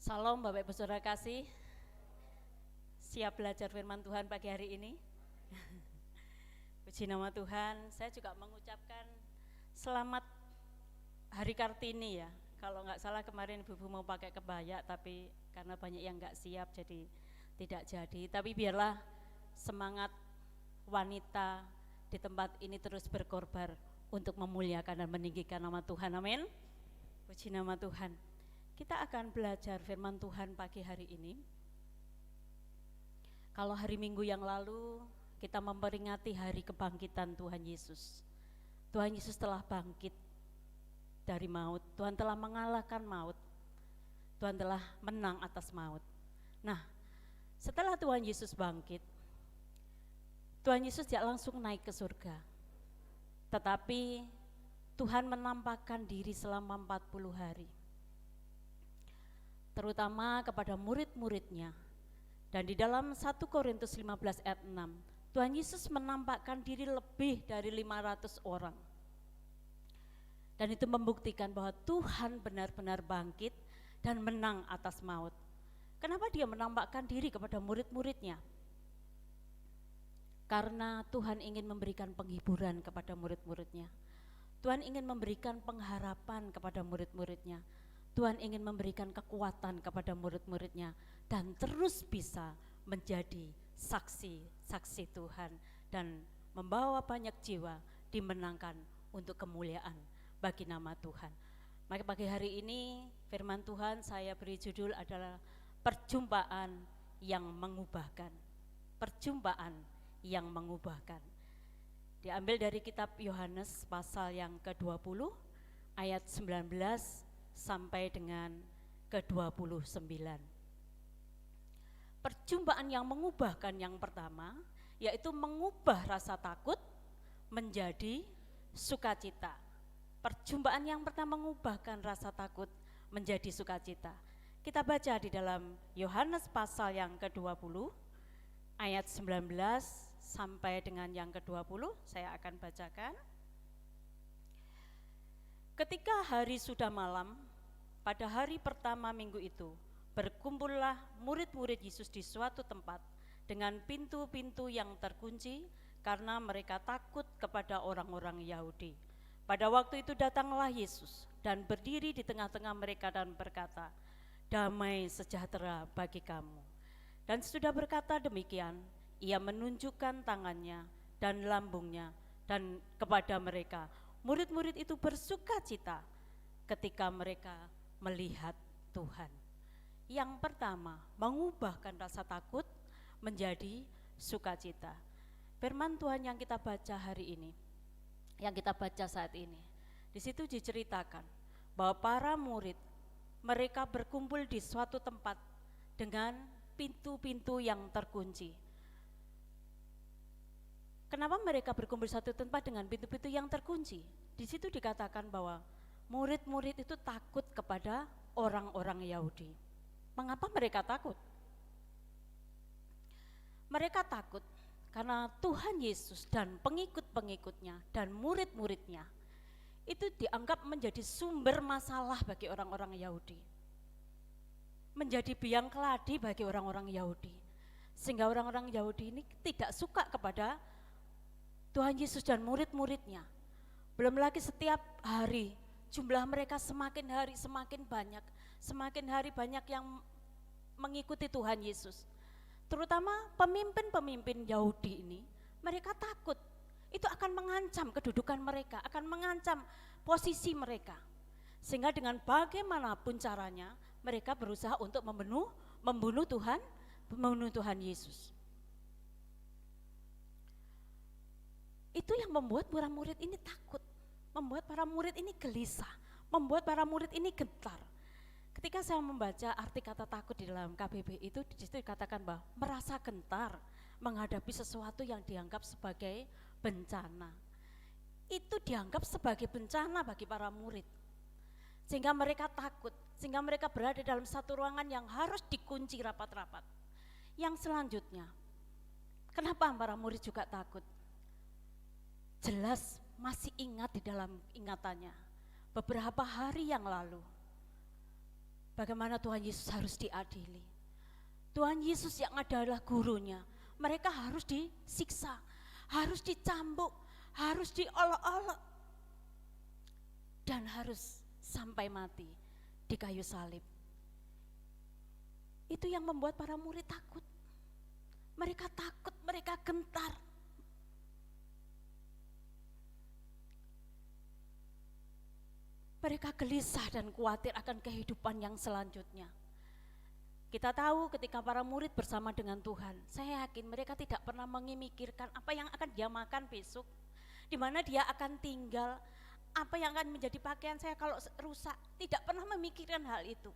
Salam Bapak Ibu Saudara kasih. Siap belajar firman Tuhan pagi hari ini? Puji nama Tuhan. Saya juga mengucapkan selamat Hari Kartini ya. Kalau nggak salah kemarin Ibu mau pakai kebaya, tapi karena banyak yang nggak siap jadi tidak jadi. Tapi biarlah semangat wanita di tempat ini terus berkorban untuk memuliakan dan meninggikan nama Tuhan. Amin. Puji nama Tuhan. Kita akan belajar firman Tuhan pagi hari ini. Kalau hari Minggu yang lalu kita memperingati hari kebangkitan Tuhan Yesus. Tuhan Yesus telah bangkit dari maut. Tuhan telah mengalahkan maut. Tuhan telah menang atas maut. Nah, setelah Tuhan Yesus bangkit, Tuhan Yesus tidak langsung naik ke surga. Tetapi Tuhan menampakkan diri selama 40 hari. Terutama kepada murid-muridnya. Dan di dalam 1 Korintus 15 ayat 6, Tuhan Yesus menampakkan diri lebih dari 500 orang. Dan itu membuktikan bahwa Tuhan benar-benar bangkit dan menang atas maut. Kenapa dia menampakkan diri kepada murid-muridnya? Karena Tuhan ingin memberikan penghiburan kepada murid-muridnya. Tuhan ingin memberikan pengharapan kepada murid-muridnya. Tuhan ingin memberikan kekuatan kepada murid-muridnya dan terus bisa menjadi saksi-saksi Tuhan dan membawa banyak jiwa dimenangkan untuk kemuliaan bagi nama Tuhan. Maka pagi hari ini firman Tuhan saya beri judul adalah perjumpaan yang mengubahkan. Perjumpaan yang mengubahkan. Diambil dari kitab Yohanes pasal yang ke-20 ayat 19 sampai dengan ke-29. Perjumpaan yang mengubahkan yang pertama, yaitu mengubah rasa takut menjadi sukacita. Perjumpaan yang pertama mengubahkan rasa takut menjadi sukacita. Kita baca di dalam Yohanes pasal yang ke-20, ayat 19 sampai dengan yang ke-20, saya akan bacakan. Ketika hari sudah malam, pada hari pertama minggu itu, berkumpullah murid-murid Yesus di suatu tempat dengan pintu-pintu yang terkunci karena mereka takut kepada orang-orang Yahudi. Pada waktu itu datanglah Yesus dan berdiri di tengah-tengah mereka dan berkata, "Damai sejahtera bagi kamu." Dan sudah berkata demikian, ia menunjukkan tangannya dan lambungnya dan kepada mereka. Murid-murid itu bersuka cita ketika mereka melihat Tuhan. Yang pertama, mengubahkan rasa takut menjadi sukacita. Firman Tuhan yang kita baca hari ini, yang kita baca saat ini, di situ diceritakan bahwa para murid mereka berkumpul di suatu tempat dengan pintu-pintu yang terkunci. Kenapa mereka berkumpul di satu tempat dengan pintu-pintu yang terkunci? Di situ dikatakan bahwa murid-murid itu takut kepada orang-orang Yahudi. Mengapa mereka takut? Mereka takut karena Tuhan Yesus dan pengikut-pengikutnya dan murid-muridnya itu dianggap menjadi sumber masalah bagi orang-orang Yahudi. Menjadi biang keladi bagi orang-orang Yahudi. Sehingga orang-orang Yahudi ini tidak suka kepada Tuhan Yesus dan murid-muridnya. Belum lagi setiap hari jumlah mereka semakin hari semakin banyak. Semakin hari banyak yang mengikuti Tuhan Yesus. Terutama pemimpin-pemimpin Yahudi ini, mereka takut. Itu akan mengancam kedudukan mereka, akan mengancam posisi mereka. Sehingga dengan bagaimanapun caranya, mereka berusaha untuk membunuh Tuhan Yesus. Itu yang membuat para murid ini takut, membuat para murid ini gelisah, membuat para murid ini gentar. Ketika saya membaca arti kata takut di dalam KBB itu, di situ dikatakan bahwa merasa gentar menghadapi sesuatu yang dianggap sebagai bencana. Itu dianggap sebagai bencana bagi para murid. Sehingga mereka takut, sehingga mereka berada dalam satu ruangan yang harus dikunci rapat-rapat. Yang selanjutnya, kenapa para murid juga takut? Jelas masih ingat di dalam ingatannya beberapa hari yang lalu bagaimana Tuhan Yesus harus diadili. Tuhan Yesus yang adalah gurunya, mereka harus disiksa, harus dicambuk, harus diolok-olok, dan harus sampai mati di kayu salib. Itu yang membuat para murid takut. Mereka takut, mereka gentar. Mereka gelisah dan khawatir akan kehidupan yang selanjutnya. Kita tahu ketika para murid bersama dengan Tuhan, saya yakin mereka tidak pernah memikirkan apa yang akan dia makan besok, di mana dia akan tinggal, apa yang akan menjadi pakaian saya kalau rusak. Tidak pernah memikirkan hal itu.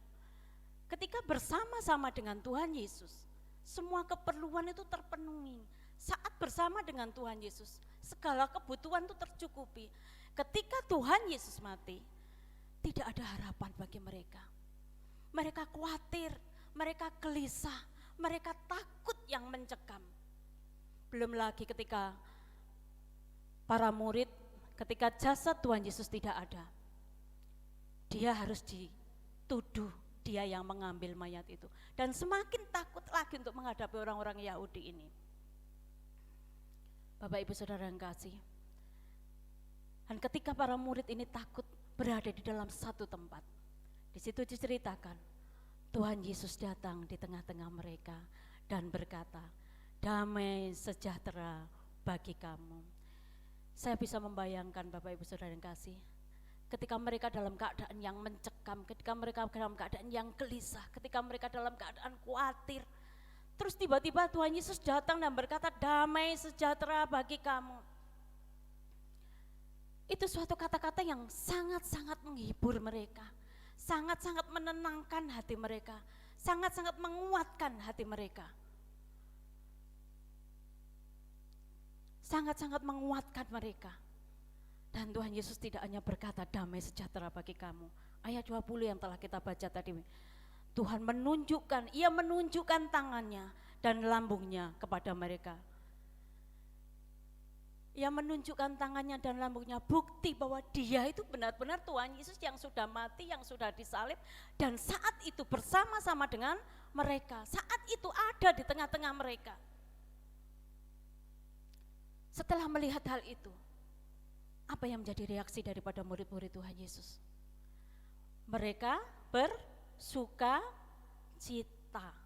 Ketika bersama-sama dengan Tuhan Yesus, semua keperluan itu terpenuhi. Saat bersama dengan Tuhan Yesus, segala kebutuhan itu tercukupi. Ketika Tuhan Yesus mati, tidak ada harapan bagi mereka. Mereka khawatir, mereka gelisah, mereka takut yang mencekam. Belum lagi ketika para murid, ketika jasad Tuhan Yesus tidak ada, dia harus dituduh dia yang mengambil mayat itu. Dan semakin takut lagi untuk menghadapi orang-orang Yahudi ini. Bapak Ibu Saudara yang kasih, dan ketika para murid ini takut berada di dalam satu tempat, di situ diceritakan Tuhan Yesus datang di tengah-tengah mereka dan berkata, damai sejahtera bagi kamu. Saya bisa membayangkan Bapak Ibu Saudara yang kasih, ketika mereka dalam keadaan yang mencekam, ketika mereka dalam keadaan yang gelisah, ketika mereka dalam keadaan khawatir, terus tiba-tiba Tuhan Yesus datang dan berkata, damai sejahtera bagi kamu. Itu suatu kata-kata yang sangat-sangat menghibur mereka, sangat-sangat menenangkan hati mereka, sangat-sangat menguatkan hati mereka. Sangat-sangat menguatkan mereka. Dan Tuhan Yesus tidak hanya berkata damai sejahtera bagi kamu. Ayat 20 yang telah kita baca tadi. Tuhan menunjukkan, ia menunjukkan tangannya dan lambungnya kepada mereka. Ia menunjukkan tangannya dan lambungnya, bukti bahwa dia itu benar-benar Tuhan Yesus yang sudah mati, yang sudah disalib, dan saat itu bersama-sama dengan mereka, saat itu ada di tengah-tengah mereka. Setelah melihat hal itu, apa yang menjadi reaksi daripada murid-murid Tuhan Yesus? Mereka bersuka cita.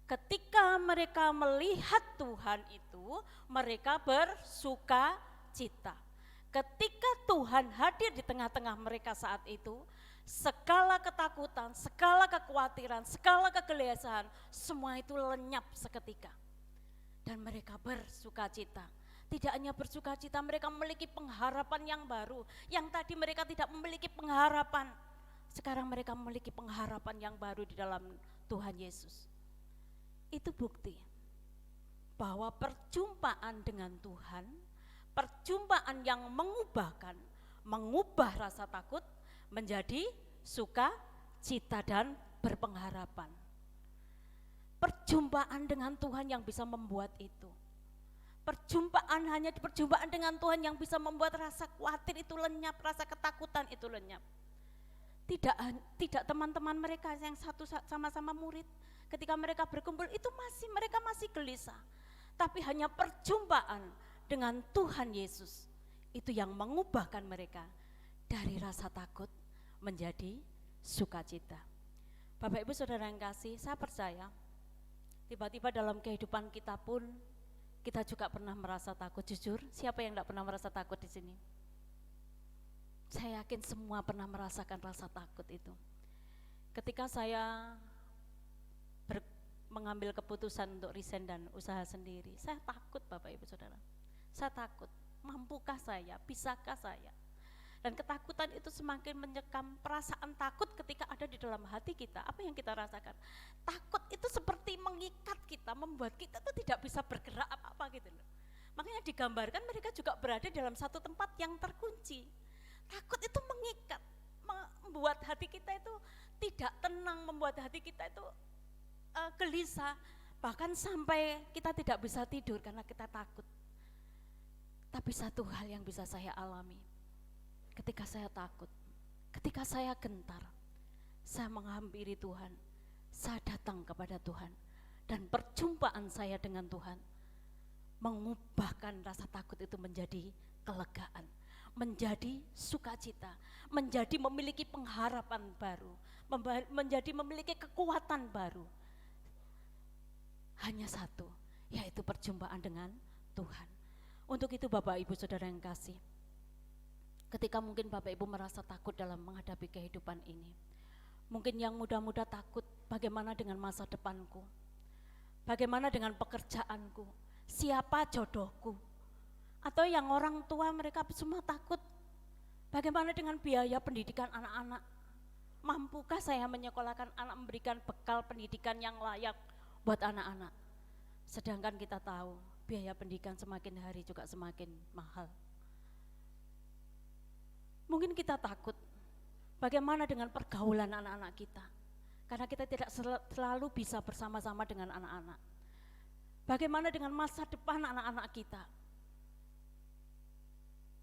Ketika mereka melihat Tuhan itu, mereka bersuka cita. Ketika Tuhan hadir di tengah-tengah mereka saat itu, segala ketakutan, segala kekhawatiran, segala kegelisahan, semua itu lenyap seketika. Dan mereka bersuka cita. Tidak hanya bersuka cita, mereka memiliki pengharapan yang baru. Yang tadi mereka tidak memiliki pengharapan, sekarang mereka memiliki pengharapan yang baru di dalam Tuhan Yesus. Itu bukti bahwa perjumpaan dengan Tuhan, perjumpaan yang mengubah rasa takut menjadi sukacita dan berpengharapan. Perjumpaan dengan Tuhan yang bisa membuat itu. Perjumpaan dengan Tuhan yang bisa membuat rasa khawatir itu lenyap, rasa ketakutan itu lenyap. Tidak teman-teman mereka yang satu sama-sama murid, ketika mereka berkumpul itu mereka masih gelisah. Tapi hanya perjumpaan dengan Tuhan Yesus itu yang mengubahkan mereka dari rasa takut menjadi sukacita. Bapak Ibu Saudara yang kasih, saya percaya tiba-tiba dalam kehidupan kita pun kita juga pernah merasa takut. Jujur, siapa yang tidak pernah merasa takut di sini? Saya yakin semua pernah merasakan rasa takut itu. Ketika saya mengambil keputusan untuk resign dan usaha sendiri, saya takut Bapak Ibu Saudara. Saya takut, mampukah saya, bisakah saya? Dan ketakutan itu semakin menyekam. Perasaan takut ketika ada di dalam hati kita, apa yang kita rasakan? Takut itu seperti mengikat kita, membuat kita tuh tidak bisa bergerak apa-apa gitu loh. Makanya digambarkan mereka juga berada dalam satu tempat yang terkunci. Takut itu mengikat, membuat hati kita itu tidak tenang, membuat hati kita itu gelisah, bahkan sampai kita tidak bisa tidur karena kita takut. Tapi satu hal yang bisa saya alami, ketika saya takut, ketika saya gentar, saya menghampiri Tuhan, saya datang kepada Tuhan, dan perjumpaan saya dengan Tuhan mengubahkan rasa takut itu menjadi kelegaan, menjadi sukacita, menjadi memiliki pengharapan baru, menjadi memiliki kekuatan baru. Hanya satu, yaitu perjumpaan dengan Tuhan. Untuk itu Bapak Ibu Saudara yang kasih, ketika mungkin Bapak Ibu merasa takut dalam menghadapi kehidupan ini, mungkin yang muda-muda takut, bagaimana dengan masa depanku, bagaimana dengan pekerjaanku, siapa jodohku, atau yang orang tua mereka semua takut, bagaimana dengan biaya pendidikan anak-anak, mampukah saya menyekolahkan anak, memberikan bekal pendidikan yang layak buat anak-anak. Sedangkan kita tahu biaya pendidikan semakin hari juga semakin mahal. Mungkin kita takut bagaimana dengan pergaulan anak-anak kita, karena kita tidak selalu bisa bersama-sama dengan anak-anak. Bagaimana dengan masa depan anak-anak kita?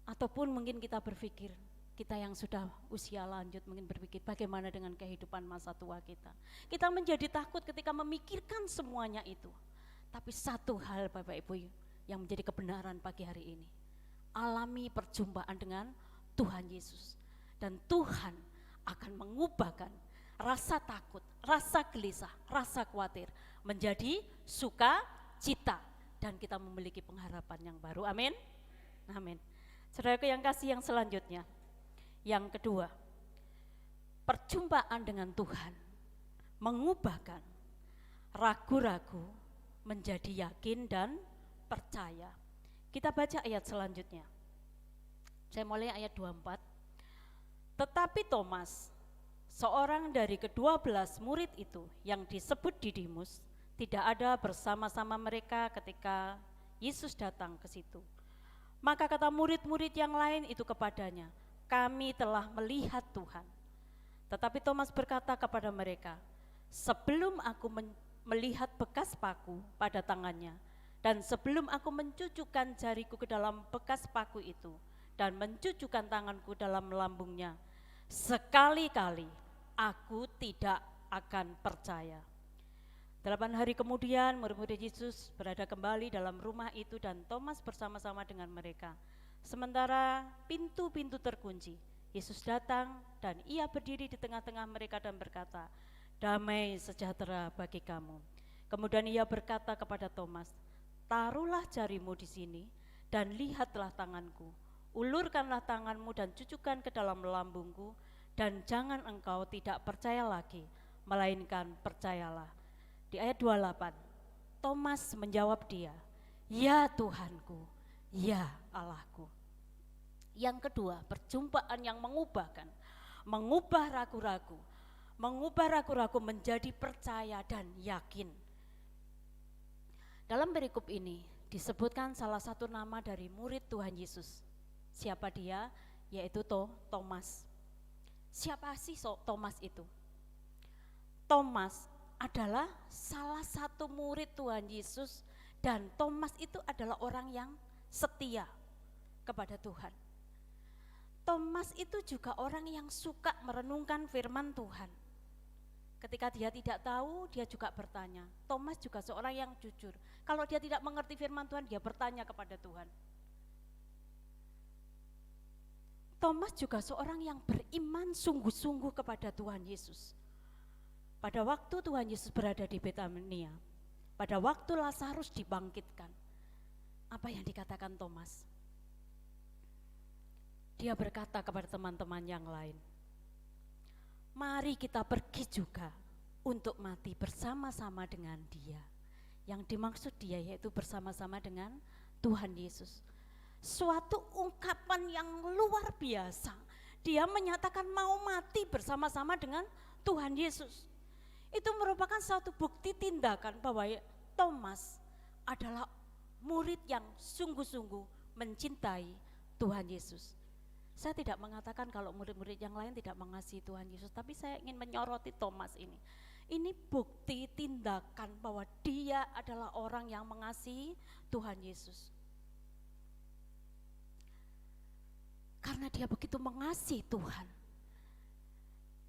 Ataupun mungkin kita berpikir, kita yang sudah usia lanjut mungkin berpikir bagaimana dengan kehidupan masa tua kita. Kita menjadi takut ketika memikirkan semuanya itu. Tapi satu hal Bapak Ibu yang menjadi kebenaran pagi hari ini, alami perjumpaan dengan Tuhan Yesus. Dan Tuhan akan mengubahkan rasa takut, rasa gelisah, rasa khawatir menjadi sukacita. Dan kita memiliki pengharapan yang baru, amin. Amin. Saudaraku yang kasih, yang selanjutnya, yang kedua, perjumpaan dengan Tuhan mengubahkan ragu-ragu menjadi yakin dan percaya. Kita baca ayat selanjutnya. Saya mulai ayat 24. Tetapi Thomas, seorang dari ke-12 murid itu yang disebut Didimus, tidak ada bersama-sama mereka ketika Yesus datang ke situ. Maka kata murid-murid yang lain itu kepadanya, kami telah melihat Tuhan. Tetapi Thomas berkata kepada mereka, sebelum aku melihat bekas paku pada tangannya, dan sebelum aku mencucukkan jariku ke dalam bekas paku itu, dan mencucukkan tanganku dalam lambungnya, sekali-kali aku tidak akan percaya. 8 hari kemudian murid-murid Yesus berada kembali dalam rumah itu dan Thomas bersama-sama dengan mereka. Sementara pintu-pintu terkunci, Yesus datang dan ia berdiri di tengah-tengah mereka dan berkata, damai sejahtera bagi kamu. Kemudian ia berkata kepada Thomas, taruhlah jarimu di sini dan lihatlah tanganku. Ulurkanlah tanganmu dan cucukkan ke dalam lambungku, dan jangan engkau tidak percaya lagi, melainkan percayalah. Di ayat 28, Thomas menjawab dia, ya Tuhanku, ya Allahku. Yang kedua, perjumpaan yang mengubahkan, mengubah ragu-ragu menjadi percaya dan yakin. Dalam perikop ini disebutkan salah satu nama dari murid Tuhan Yesus. Siapa dia? Yaitu Thomas. Siapa sih Thomas itu? Thomas adalah salah satu murid Tuhan Yesus, dan Thomas itu adalah orang yang setia kepada Tuhan. Thomas itu juga orang yang suka merenungkan firman Tuhan. Ketika dia tidak tahu, dia juga bertanya. Thomas juga seorang yang jujur. Kalau dia tidak mengerti firman Tuhan, dia bertanya kepada Tuhan. Thomas juga seorang yang beriman sungguh-sungguh kepada Tuhan Yesus. Pada waktu Tuhan Yesus berada di Betania, pada waktu Lazarus dibangkitkan, apa yang dikatakan Thomas? Dia berkata kepada teman-teman yang lain, mari kita pergi juga untuk mati bersama-sama dengan dia. Yang dimaksud dia yaitu bersama-sama dengan Tuhan Yesus. Suatu ungkapan yang luar biasa. Dia menyatakan mau mati bersama-sama dengan Tuhan Yesus. Itu merupakan suatu bukti tindakan bahwa Thomas adalah murid yang sungguh-sungguh mencintai Tuhan Yesus. Saya tidak mengatakan kalau murid-murid yang lain tidak mengasihi Tuhan Yesus, tapi saya ingin menyoroti Thomas ini. Ini bukti tindakan bahwa dia adalah orang yang mengasihi Tuhan Yesus. Karena dia begitu mengasihi Tuhan,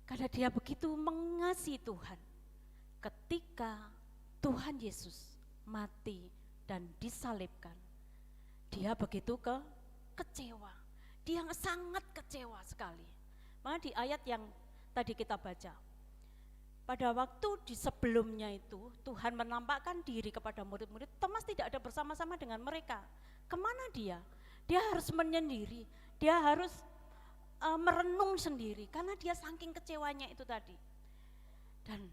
Karena dia begitu mengasihi Tuhan. Ketika Tuhan Yesus mati dan disalibkan, dia begitu kecewa. Dia sangat kecewa sekali. Maka di ayat yang tadi kita baca, pada waktu di sebelumnya itu Tuhan menampakkan diri kepada murid-murid, Thomas tidak ada bersama-sama dengan mereka. Kemana dia? Dia harus menyendiri, dia harus merenung sendiri karena dia saking kecewanya itu tadi. Dan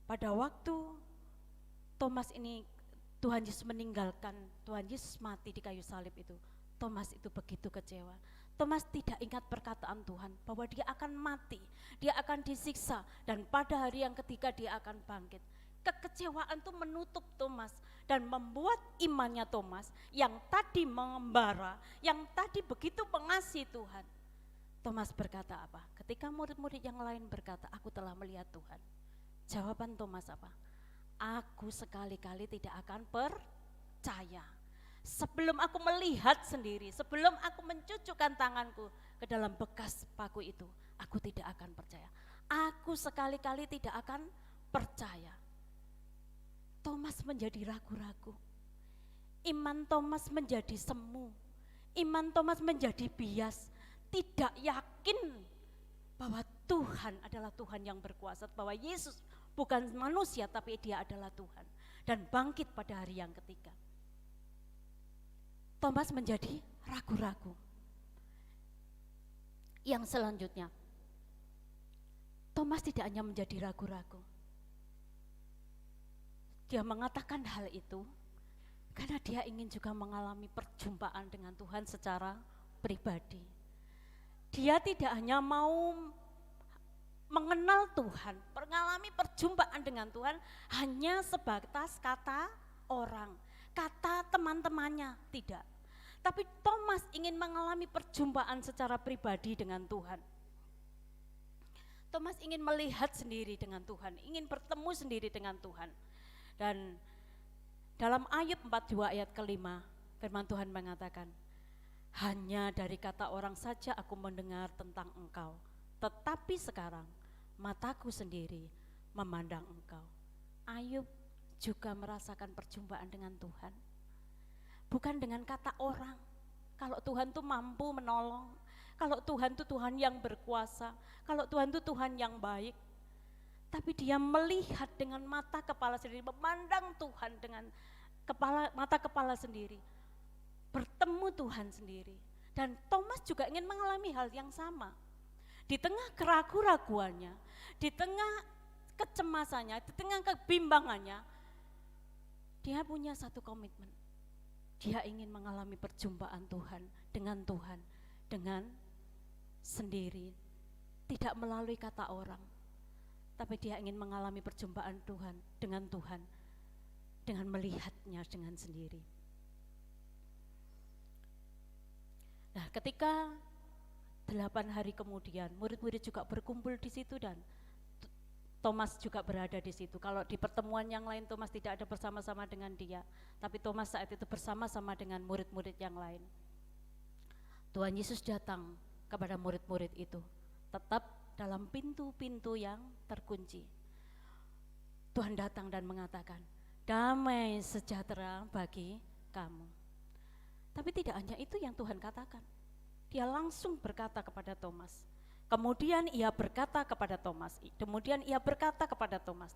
pada waktu Thomas ini Tuhan Yesus meninggalkan, Tuhan Yesus mati di kayu salib itu, Thomas itu begitu kecewa. Thomas tidak ingat perkataan Tuhan bahwa dia akan mati, dia akan disiksa, dan pada hari yang ketiga dia akan bangkit. Kekecewaan itu menutup Thomas dan membuat imannya Thomas yang tadi mengembara, yang tadi begitu mengasihi Tuhan. Thomas berkata apa? Ketika murid-murid yang lain berkata, aku telah melihat Tuhan. Jawaban Thomas apa? Aku sekali-kali tidak akan percaya. Sebelum aku melihat sendiri, sebelum aku mencucukkan tanganku ke dalam bekas paku itu, aku tidak akan percaya. Aku sekali-kali tidak akan percaya. Thomas menjadi ragu-ragu. Iman Thomas menjadi semu. Iman Thomas menjadi bias. Tidak yakin bahwa Tuhan adalah Tuhan yang berkuasa, bahwa Yesus bukan manusia tapi dia adalah Tuhan. Dan bangkit pada hari yang ketiga. Thomas menjadi ragu-ragu. Yang selanjutnya, Thomas tidak hanya menjadi ragu-ragu. Dia mengatakan hal itu karena dia ingin juga mengalami perjumpaan dengan Tuhan secara pribadi. Dia tidak hanya mau mengenal Tuhan, mengalami perjumpaan dengan Tuhan hanya sebatas kata orang, kata teman-temannya, tidak. Tapi Thomas ingin mengalami perjumpaan secara pribadi dengan Tuhan. Thomas ingin melihat sendiri dengan Tuhan, ingin bertemu sendiri dengan Tuhan. Dan dalam Ayub 42 ayat kelima, firman Tuhan mengatakan, hanya dari kata orang saja aku mendengar tentang engkau, tetapi sekarang mataku sendiri memandang engkau. Ayub juga merasakan perjumpaan dengan Tuhan. Bukan dengan kata orang. Kalau Tuhan tuh mampu menolong, kalau Tuhan tuh Tuhan yang berkuasa, kalau Tuhan tuh Tuhan yang baik. Tapi dia melihat dengan mata kepala sendiri, memandang Tuhan dengan mata kepala sendiri. Bertemu Tuhan sendiri. Dan Thomas juga ingin mengalami hal yang sama. Di tengah keraguan-raguannya, di tengah kecemasannya, di tengah kebimbangannya, dia punya satu komitmen. Dia ingin mengalami perjumpaan Tuhan, dengan sendiri, tidak melalui kata orang. Tapi dia ingin mengalami perjumpaan Tuhan, dengan melihatnya dengan sendiri. Nah, ketika 8 hari kemudian, murid-murid juga berkumpul di situ dan Thomas juga berada di situ. Kalau di pertemuan yang lain Thomas tidak ada bersama-sama dengan dia, tapi Thomas saat itu bersama-sama dengan murid-murid yang lain. Tuhan Yesus datang kepada murid-murid itu, tetap dalam pintu-pintu yang terkunci. Tuhan datang dan mengatakan, damai sejahtera bagi kamu. Tapi tidak hanya itu yang Tuhan katakan. Dia langsung berkata kepada Thomas. Kemudian ia berkata kepada Thomas,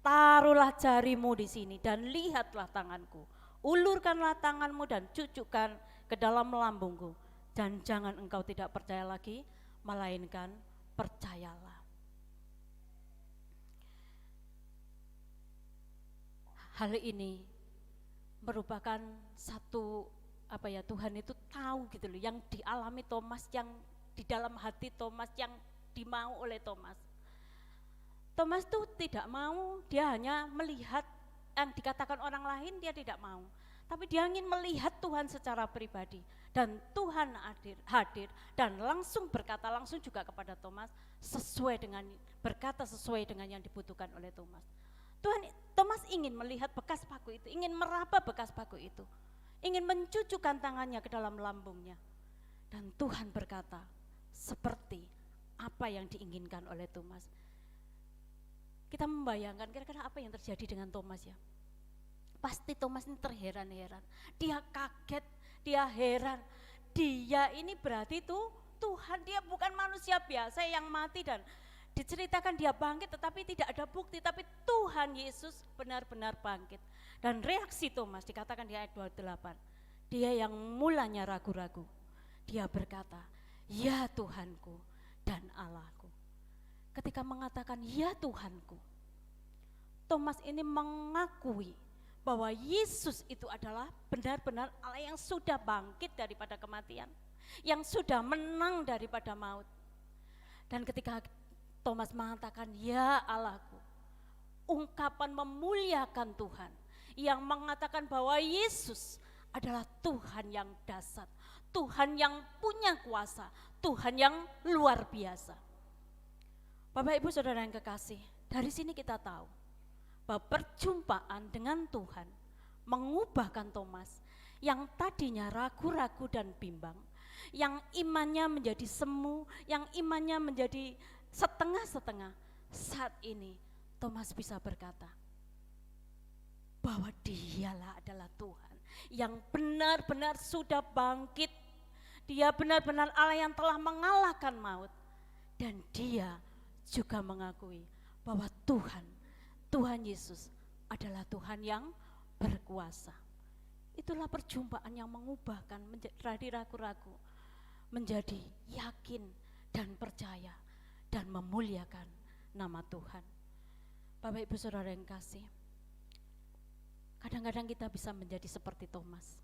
taruhlah jarimu di sini dan lihatlah tanganku. Ulurkanlah tanganmu dan cucukkan ke dalam lambungku. Dan jangan engkau tidak percaya lagi, melainkan percayalah. Hal ini merupakan satu Tuhan itu tahu gitu loh, yang dialami Thomas, yang di dalam hati Thomas, yang dimau oleh Thomas. Thomas tuh tidak mau, dia hanya melihat yang dikatakan orang lain, dia tidak mau. Tapi dia ingin melihat Tuhan secara pribadi. Dan Tuhan hadir dan langsung berkata langsung juga kepada Thomas, berkata sesuai dengan yang dibutuhkan oleh Thomas. Thomas ingin melihat bekas paku itu, ingin meraba bekas paku itu, ingin mencucukkan tangannya ke dalam lambungnya. Dan Tuhan berkata, seperti apa yang diinginkan oleh Thomas. Kita membayangkan kira-kira apa yang terjadi dengan Thomas ya. Pasti Thomas ini terheran-heran, dia kaget, dia heran, dia ini berarti tuh Tuhan, dia bukan manusia biasa yang mati dan diceritakan dia bangkit tetapi tidak ada bukti, tapi Tuhan Yesus benar-benar bangkit. Dan reaksi Thomas dikatakan di ayat 28, dia yang mulanya ragu-ragu, dia berkata, ya Tuhanku dan Allahku. Ketika mengatakan ya Tuhanku, Thomas ini mengakui bahwa Yesus itu adalah benar-benar Allah yang sudah bangkit daripada kematian, yang sudah menang daripada maut. Dan ketika Thomas mengatakan ya Allahku, ungkapan memuliakan Tuhan, yang mengatakan bahwa Yesus adalah Tuhan yang dahsyat, Tuhan yang punya kuasa, Tuhan yang luar biasa. Bapak Ibu Saudara yang kekasih, dari sini kita tahu bahwa perjumpaan dengan Tuhan mengubahkan Thomas yang tadinya ragu-ragu dan bimbang, yang imannya menjadi semu, yang imannya menjadi setengah-setengah. Saat ini Thomas bisa berkata bahwa dialah adalah Tuhan yang benar-benar sudah bangkit. Dia benar-benar Allah yang telah mengalahkan maut. Dan dia juga mengakui bahwa Tuhan Yesus adalah Tuhan yang berkuasa. Itulah perjumpaan yang mengubahkan dari ragu-ragu menjadi yakin dan percaya dan memuliakan nama Tuhan. Bapak Ibu Saudara yang kasih, kadang-kadang kita bisa menjadi seperti Thomas.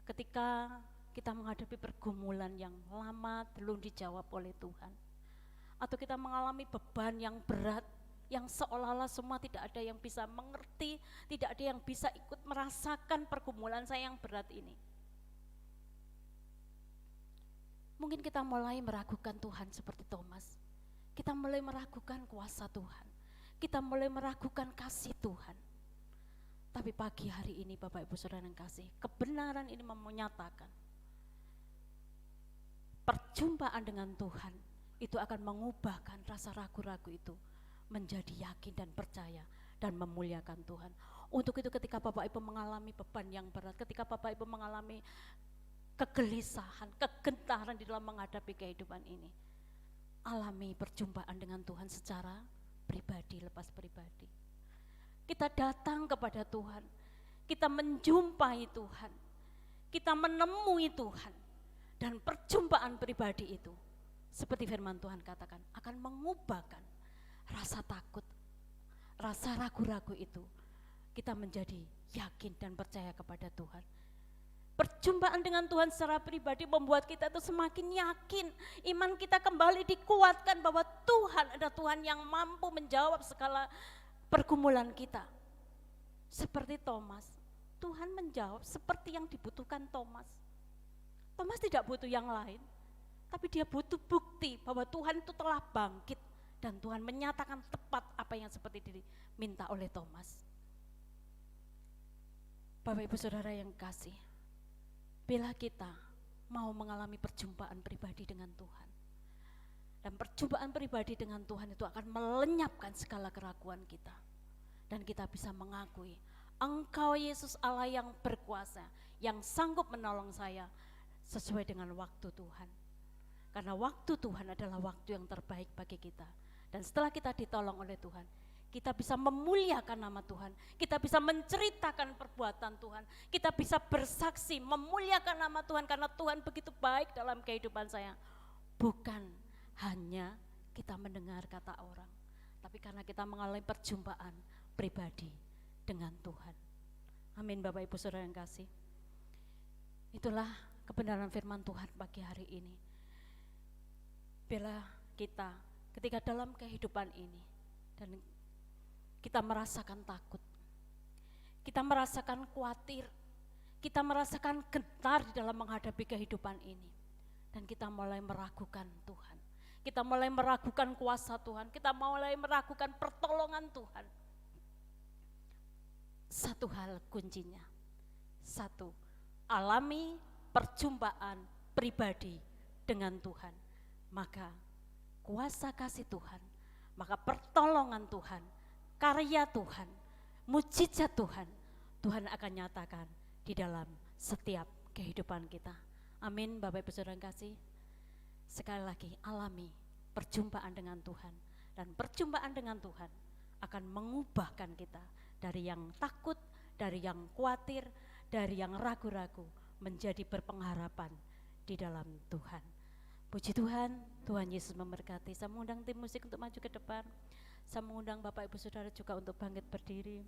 Ketika kita menghadapi pergumulan yang lama belum dijawab oleh Tuhan, atau kita mengalami beban yang berat, yang seolah-olah semua tidak ada yang bisa mengerti, tidak ada yang bisa ikut merasakan pergumulan saya yang berat ini. Mungkin kita mulai meragukan Tuhan seperti Thomas. Kita mulai meragukan kuasa Tuhan. Kita mulai meragukan kasih Tuhan. Tapi pagi hari ini Bapak Ibu Saudara yang kasih, kebenaran ini menyatakan perjumpaan dengan Tuhan itu akan mengubahkan rasa ragu-ragu itu menjadi yakin dan percaya dan memuliakan Tuhan. Untuk itu ketika Bapak Ibu mengalami beban yang berat, ketika Bapak Ibu mengalami kegelisahan, kegentaran di dalam menghadapi kehidupan ini, alami perjumpaan dengan Tuhan secara pribadi, lepas pribadi. Kita datang kepada Tuhan, kita menjumpai Tuhan, kita menemui Tuhan, dan perjumpaan pribadi itu seperti firman Tuhan katakan akan mengubahkan rasa takut, rasa ragu-ragu itu kita menjadi yakin dan percaya kepada Tuhan. Perjumpaan dengan Tuhan secara pribadi membuat kita itu semakin yakin, iman kita kembali dikuatkan bahwa Tuhan adalah Tuhan yang mampu menjawab segala pergumulan kita. Seperti Thomas, Tuhan menjawab seperti yang dibutuhkan Thomas. Thomas tidak butuh yang lain, tapi dia butuh bukti bahwa Tuhan itu telah bangkit dan Tuhan menyatakan tepat apa yang seperti diminta oleh Thomas. Bapak Ibu Saudara yang kasih, bila kita mau mengalami perjumpaan pribadi dengan Tuhan, dan perjumpaan pribadi dengan Tuhan itu akan melenyapkan segala keraguan kita, dan kita bisa mengakui Engkau Yesus Allah yang berkuasa, yang sanggup menolong saya sesuai dengan waktu Tuhan. Karena waktu Tuhan adalah waktu yang terbaik bagi kita. Dan setelah kita ditolong oleh Tuhan, kita bisa memuliakan nama Tuhan, kita bisa menceritakan perbuatan Tuhan, kita bisa bersaksi memuliakan nama Tuhan karena Tuhan begitu baik dalam kehidupan saya. Bukan hanya kita mendengar kata orang, tapi karena kita mengalami perjumpaan pribadi dengan Tuhan. Amin Bapak Ibu Saudara yang kasih. Itulah kebenaran firman Tuhan pagi hari ini. Bila kita ketika dalam kehidupan ini dan kita merasakan takut, kita merasakan khawatir, kita merasakan gentar di dalam menghadapi kehidupan ini, dan kita mulai meragukan Tuhan, kita mulai meragukan kuasa Tuhan, kita mulai meragukan pertolongan Tuhan. Satu hal kuncinya, alami perjumpaan pribadi dengan Tuhan. maka kuasa kasih Tuhan, maka pertolongan Tuhan, karya Tuhan, mujizat Tuhan, Tuhan akan nyatakan di dalam setiap kehidupan kita. Amin. Bapak Ibu Saudara yang kasih, sekali lagi alami perjumpaan dengan Tuhan, dan perjumpaan dengan Tuhan akan mengubahkan kita dari yang takut, dari yang khawatir, dari yang ragu-ragu, menjadi berpengharapan di dalam Tuhan. Puji Tuhan, Tuhan Yesus memberkati. Saya mengundang tim musik untuk maju ke depan. Saya mengundang Bapak Ibu Saudara juga untuk bangkit berdiri.